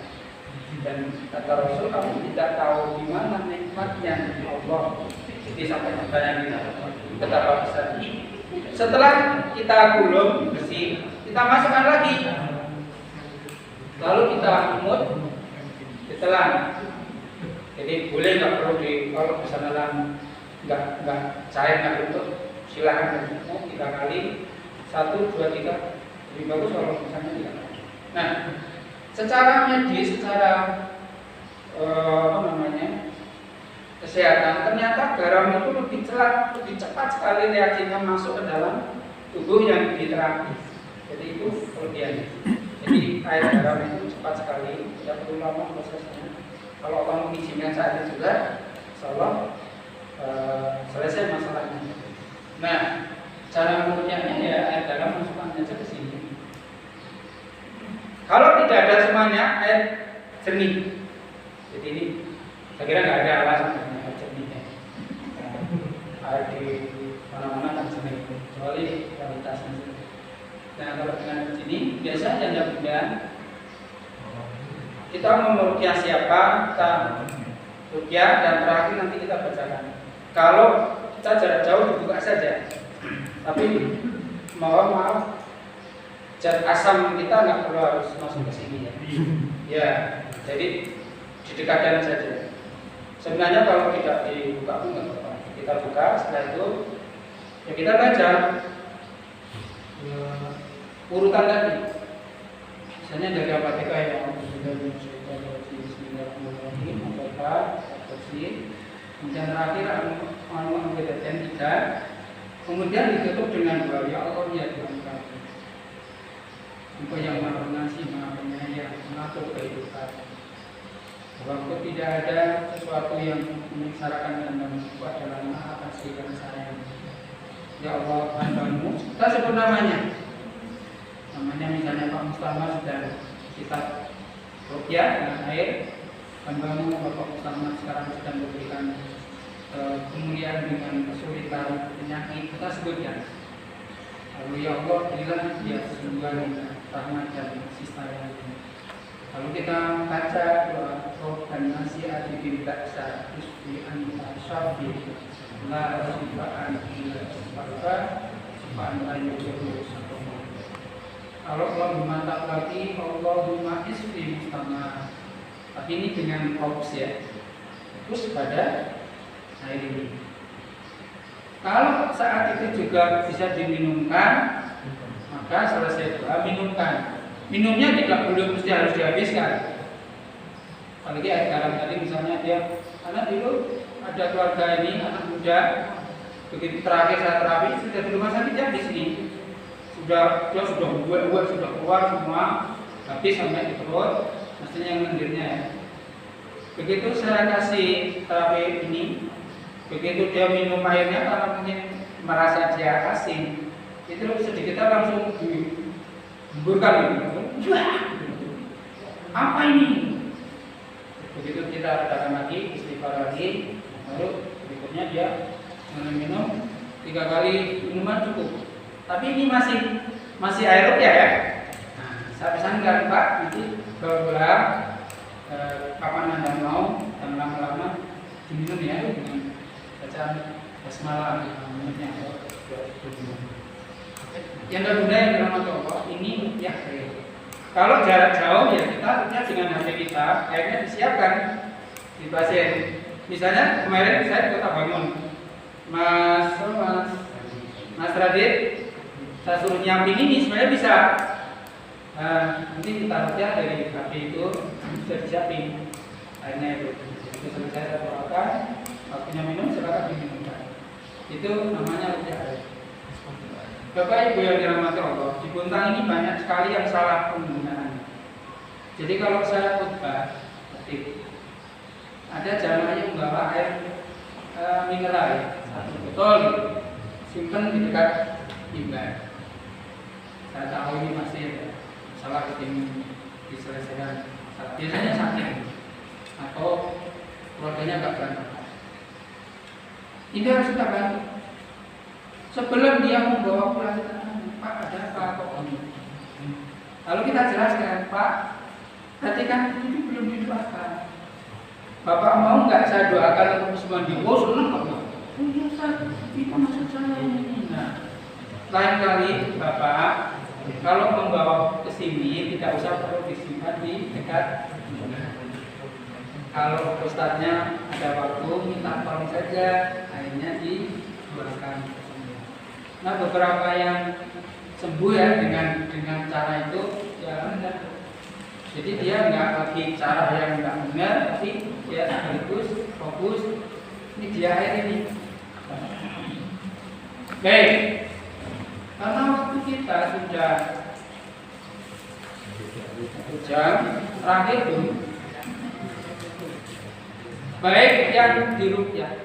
Dan kata Rasul, kamu tidak tahu di mana nikmatnya Allah. Jadi sampai bertanya kita betapa besar. Setelah kita gulung bersih, kita masukkan lagi. Lalu kita umut, ditelan. Jadi boleh nggak perlu kalau misalnya nggak cair nggak luntur, silakan 3 kali, 1, 2, 3. Lebih bagus kalau misalnya 3 kali. Nah, secara medis, secara kesehatan, ternyata garam itu lebih cepat sekali reaksinya masuk ke dalam tubuh yang diterapi. Jadi itu kelebihannya. Jadi air garam itu cepat sekali, tidak perlu lama prosesnya. Kalau Allah mengizinkan saat itu juga, insyaallah selesai masalahnya. Nah, cara mengunyahnya ya air garam masukkan aja ke sini. Kalau tidak ada semuanya air jernih. Jadi ini saya kira nggak ada alasan air jernihnya. Air di mana-mana kan jernih, kecuali kualitasnya. Nah, kalau dengan sini biasa janda-janda kita mau meruqyah siapa, kita ruqyah dan terakhir nanti kita bacakan. Kalau kita jarak jauh dibuka saja. Tapi mohon maaf, zat asam kita nggak perlu harus masuk ke sini ya. Ya, jadi didekatkan saja. Sebenarnya kalau tidak dibuka pun nggak apa-apa. Kita buka, setelah itu ya kita baca urutan tadi. Misalnya dari Al-Fatihah yang kemudian terakhir Al-Mu'awwidhatayn 3, kemudian ditutup dengan doa ya Allah ya Tuhan kami, Engkau yang Maha Pengasih, Maha Penyayang, mengatur kehidupan. Waktu tidak ada sesuatu yang menyengsarakan dan Engkau adalah Maha Kasih dan Sayang. Ya Allah, Hamba-Mu, kita sebut namanya misalnya Pak Mustafa sudah kita ruqyah dengan air, Hamba-Mu Bapak Mustafa sekarang sedang memberikan kemuliaan dengan kesulitan penyakit, kita sebutkan. Lalu ya Allah, berilah dia kesembuhan, rahmat dan kasih sayang. Lalu kita baca doa Rob dan nasihat di baksa Usbi anta syafi la sifa'an illa sifa'ka sifa'an ayyuhu sifa'an. Allahumma taqlati Allahumma isfi mustama. Tapi ini dengan ops ya, terus pada air ini. Kalau saat itu juga bisa diminumkan, maka selesai doa minumkan. Minumnya tidak perlu mesti harus dihabiskan. Apalagi air garam tadi misalnya dia, karena dulu ada keluarga ini anak muda, begitu terakhir saya terapi sudah di rumah sakit ya di sini. Dia sudah buat sudah keluar semua, habis sampai di perut, mestinya yang lendirnya ya. Begitu saya kasih terapi ini, begitu dia minum airnya karena mungkin merasa dia asin, itu sedikitnya langsung diburkan gitu. Apa ini? Begitu kita katakan lagi, istighfar lagi, baru berikutnya dia minum 3 kali minuman cukup. Tapi ini masih aerobik ya. Nah, saya pesankan Pak, nanti berulang kapan Anda mau dan lama-lama diminum ya dengan bacaan basmalah namanya. Yang kedua yang dalam Allah ini ya. Kalau jarak jauh ya kita dengan HP kita airnya disiapkan di pasien. Misalnya kemarin saya di Kota Bangun, Mas Radit, saya suruh nyiapin ini sebenarnya bisa. Nanti kita lihat dari HP itu bisa disiapin. airnya itu selesai saya doakan, waktunya minum silakan diminumkan. Itu namanya rukyah air. Bapak Ibu yang dirahmati Allah, di Bontang ini banyak sekali yang salah penggunaan. Jadi kalau saya khutbah, ada jamaah yang membawa air mineral, botol, simpan di dekat mimbar. Saya tahu ini masih salah ingin diselesaikan. Biasanya sakit atau keluarganya agak berantakan. Ini harus kita bantu. Sebelum dia membawa pulang, Pak ada apa kok ini? Lalu kita jelaskan, Pak, perhatikan itu belum didoakan. Bapak mau nggak saya doakan untuk semua di? Oh senang Bapak. Oh iya Ustaz, itu maksud saya ini. Nah, lain kali Bapak kalau membawa ke sini tidak usah perlu disimpan di dekat. Kalau Ustadznya ada waktu minta tolong saja akhirnya dikeluarkan. Nah beberapa yang sembuh ya dengan cara itu ya benar. Jadi dia nggak lagi cara yang nggak benar, tapi dia sekaligus fokus ini dia air ini. Baik, karena waktu kita sudah jam terakhir dulu. Baik yang dirukyah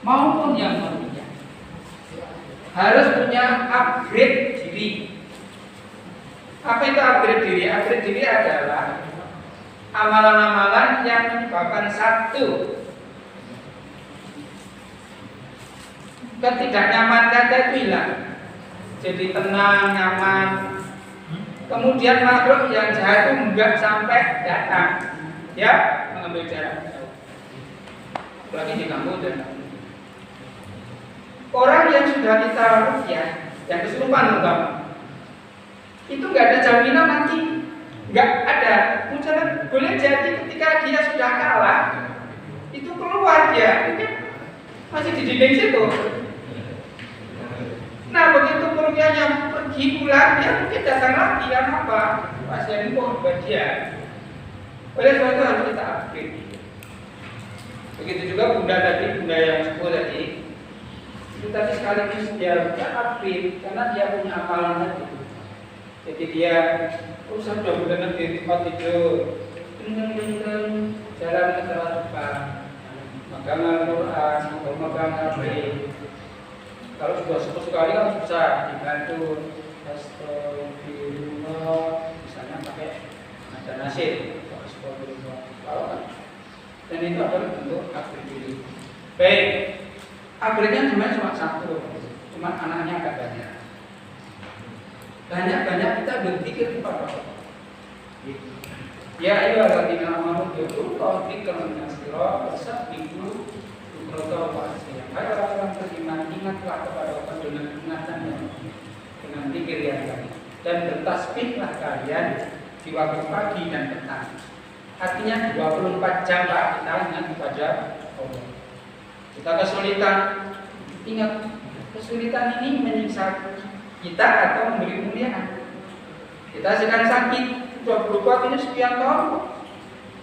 maupun yang merukyah harus punya upgrade diri. Apa itu upgrade diri? Upgrade diri adalah amalan-amalan yang menyebabkan satu, ketidaknyaman kata itu hilang, jadi tenang, nyaman. Kemudian makhluk yang jahat itu enggak sampai datang, ya mengambil jarak. Apalagi di kampung dan orang yang sudah kita rukyah, yang kesurupan umpama, itu nggak ada jaminan nanti, nggak ada. Misalnya boleh jadi ketika dia sudah kalah, itu keluar dia, mungkin masih di dinding situ. Nah begitu perukyahnya pergi pulang, dia mungkin datang lagi, apa? Pasien itu bagian. Oleh sebab itu harus kita upgrade. Begitu juga bunda yang sepuh tadi, itu tadi sekaligus dia upgrade karena dia punya amalan tadi. Jadi dia usaha sudah benar di tempat tidur, jalan ke depan, megang Al-Quran, megang HP. Kalau sudah sepuh sekali kan bisa dibantu. Astagfirullah, misalnya pakai nada nasib. Astagfirullah. Dan itu adalah bentuk upgrade diri. Baik, upgrade-nya cuma satu, cuma anaknya agak banyak. Banyak kita berpikir kepada Allah. Ya ayyuhalladzina amanu billahi dzikran katsira wasabbihu bukratan wa asila. Hai orang-orang beriman, ingatlah kepada Allah dengan ingatan yang dengan zikir yang baik dan bertasbihlah kalian di waktu pagi dan petang. Artinya 24 jam Pak kita ingat kepada Allah. Kita kesulitan, ingat kesulitan ini menyiksa kita atau memberi kemuliaan. Kita sedang sakit, sudah berobat ini sekian tahun,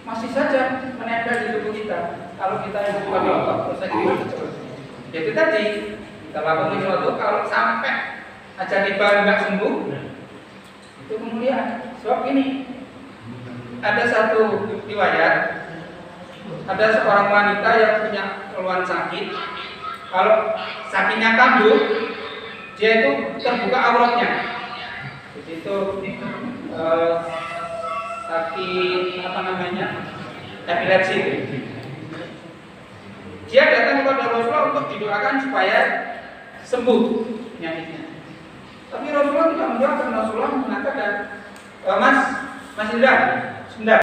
masih saja menempel di tubuh kita. Kalau kita yang bukan Allah, proses itu. Jadi tadi kita lakukan sesuatu, kalau sampai aja tiba nggak sembuh, itu kemuliaan. Sebab ini ada satu riwayat, ada seorang wanita yang punya keluhan sakit. Kalau sakitnya kambuh, dia itu terbuka auratnya. Jadi itu sakit apa namanya, epilepsi. Dia datang kepada Rasulullah untuk didoakan supaya sembuh penyakitnya. Tapi Rasulullah tidak mendoakan. Rasulullah mengatakan, Mas Indra,